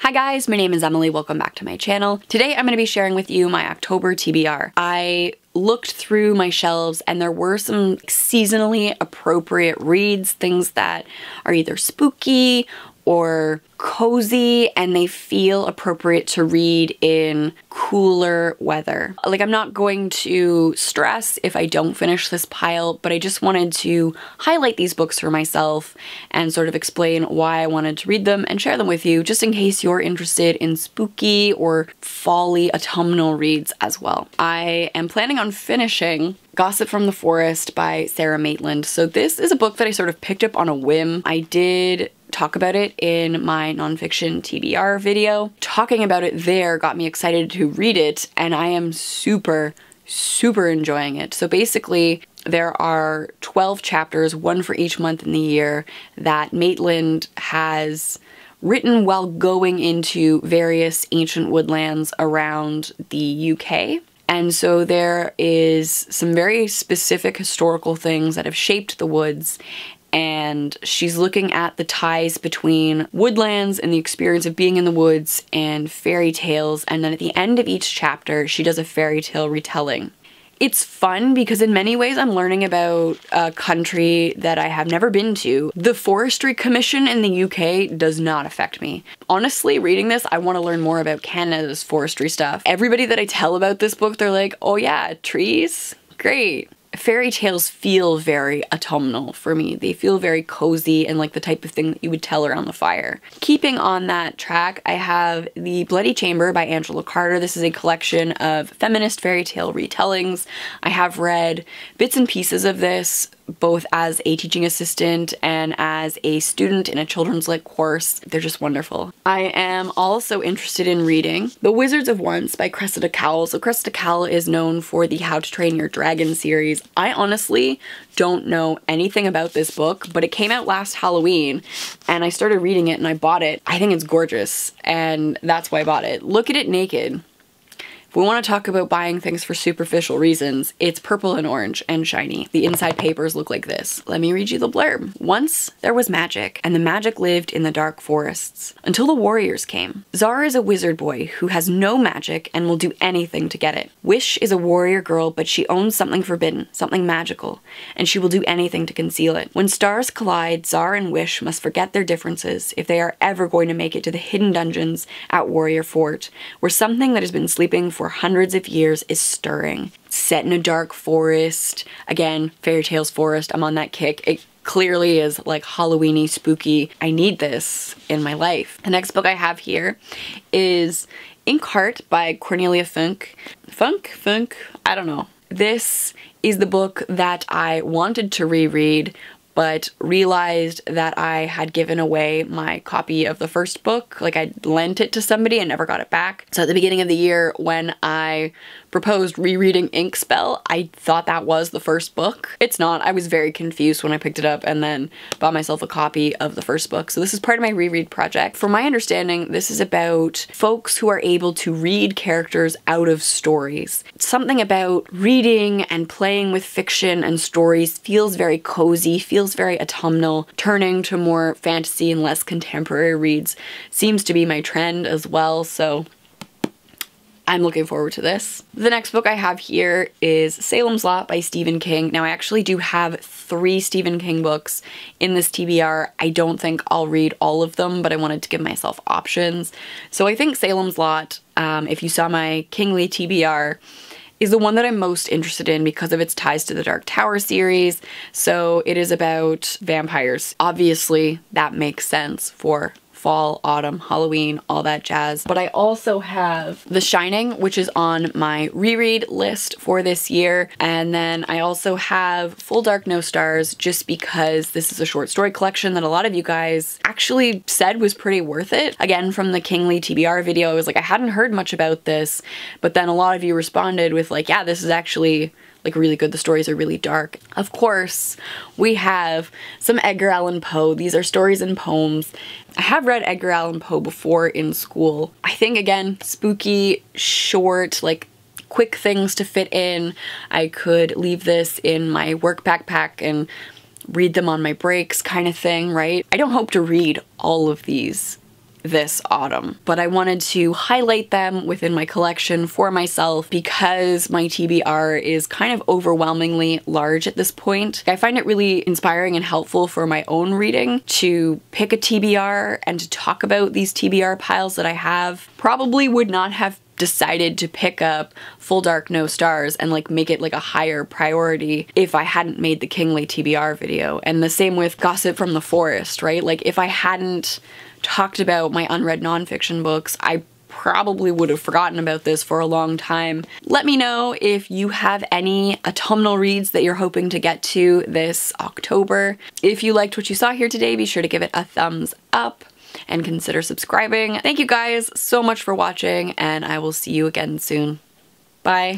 Hi guys, my name is Emily. Welcome back to my channel. Today I'm going to be sharing with you my October TBR. I looked through my shelves and there were some seasonally appropriate reads, things that are either spooky or cozy and they feel appropriate to read in cooler weather. Like, I'm not going to stress if I don't finish this pile, but I just wanted to highlight these books for myself and sort of explain why I wanted to read them and share them with you, just in case you're interested in spooky or fall-y autumnal reads as well. I am planning on finishing Gossip from the Forest by Sarah Maitland. So this is a book that I sort of picked up on a whim. I did talk about it in my nonfiction TBR video. Talking about it there got me excited to read it, and I am super enjoying it. So basically, there are 12 chapters, one for each month in the year, that Maitland has written while going into various ancient woodlands around the UK. And so there is some very specific historical things that have shaped the woods, and she's looking at the ties between woodlands and the experience of being in the woods and fairy tales, and then at the end of each chapter she does a fairy tale retelling. It's fun because in many ways I'm learning about a country that I have never been to. The Forestry Commission in the UK does not affect me. Honestly, reading this, I want to learn more about Canada's forestry stuff. Everybody that I tell about this book, they're like, oh yeah, trees? Great. Fairy tales feel very autumnal for me. They feel very cozy and like the type of thing that you would tell around the fire. Keeping on that track, I have The Bloody Chamber by Angela Carter. This is a collection of feminist fairy tale retellings. I have read bits and pieces of this, both as a teaching assistant and as a student in a children's lit course. They're just wonderful. I am also interested in reading The Wizards of Once by Cressida Cowell. So Cressida Cowell is known for the How to Train Your Dragon series. I honestly don't know anything about this book, but it came out last Halloween and I started reading it and I bought it. I think it's gorgeous and that's why I bought it. Look at it naked. If we want to talk about buying things for superficial reasons, it's purple and orange and shiny. The inside papers look like this. Let me read you the blurb. Once there was magic, and the magic lived in the dark forests. Until the warriors came. Zara is a wizard boy who has no magic and will do anything to get it. Wish is a warrior girl, but she owns something forbidden, something magical, and she will do anything to conceal it. When stars collide, Zara and Wish must forget their differences if they are ever going to make it to the hidden dungeons at Warrior Fort, where something that has been sleeping for hundreds of years is stirring. Set in a dark forest. Again, fairy tales forest. I'm on that kick. It clearly is like Halloween-y, spooky. I need this in my life. The next book I have here is Inkheart by Cornelia Funk. Funk? I don't know. This is the book that I wanted to reread, but realized that I had given away my copy of the first book. Like, I lent it to somebody and never got it back. So at the beginning of the year, when I proposed rereading Ink Spell, I thought that was the first book. It's not. I was very confused when I picked it up and then bought myself a copy of the first book. So this is part of my reread project. From my understanding, this is about folks who are able to read characters out of stories. Something about reading and playing with fiction and stories feels very cozy, feels very autumnal. Turning to more fantasy and less contemporary reads seems to be my trend as well, so I'm looking forward to this. The next book I have here is Salem's Lot by Stephen King. Now, I actually do have 3 Stephen King books in this TBR. I don't think I'll read all of them, but I wanted to give myself options. So I think Salem's Lot, if you saw my Kingly TBR, is the one that I'm most interested in because of its ties to the Dark Tower series. So it is about vampires. Obviously, that makes sense for fall, autumn, Halloween, all that jazz. But I also have The Shining, which is on my reread list for this year. And then I also have Full Dark No Stars, just because this is a short story collection that a lot of you guys actually said was pretty worth it. Again, from the Kingly TBR video, I was like, I hadn't heard much about this, but then a lot of you responded with like, yeah, this is actually like really good. The stories are really dark. Of course, we have some Edgar Allan Poe. These are stories and poems. I have read Edgar Allan Poe before in school. I think, again, spooky, short, like quick things to fit in. I could leave this in my work backpack and read them on my breaks kind of thing, right? I don't hope to read all of these this autumn. But I wanted to highlight them within my collection for myself because my TBR is kind of overwhelmingly large at this point. I find it really inspiring and helpful for my own reading to pick a TBR and to talk about these TBR piles that I have. Probably would not have decided to pick up Full Dark No Stars and like make it like a higher priority if I hadn't made the Kingly TBR video. And the same with Gossip from the Forest, right? Like if I hadn't talked about my unread nonfiction books, I probably would have forgotten about this for a long time. Let me know if you have any autumnal reads that you're hoping to get to this October. If you liked what you saw here today, be sure to give it a thumbs up and consider subscribing. Thank you guys so much for watching, and I will see you again soon. Bye.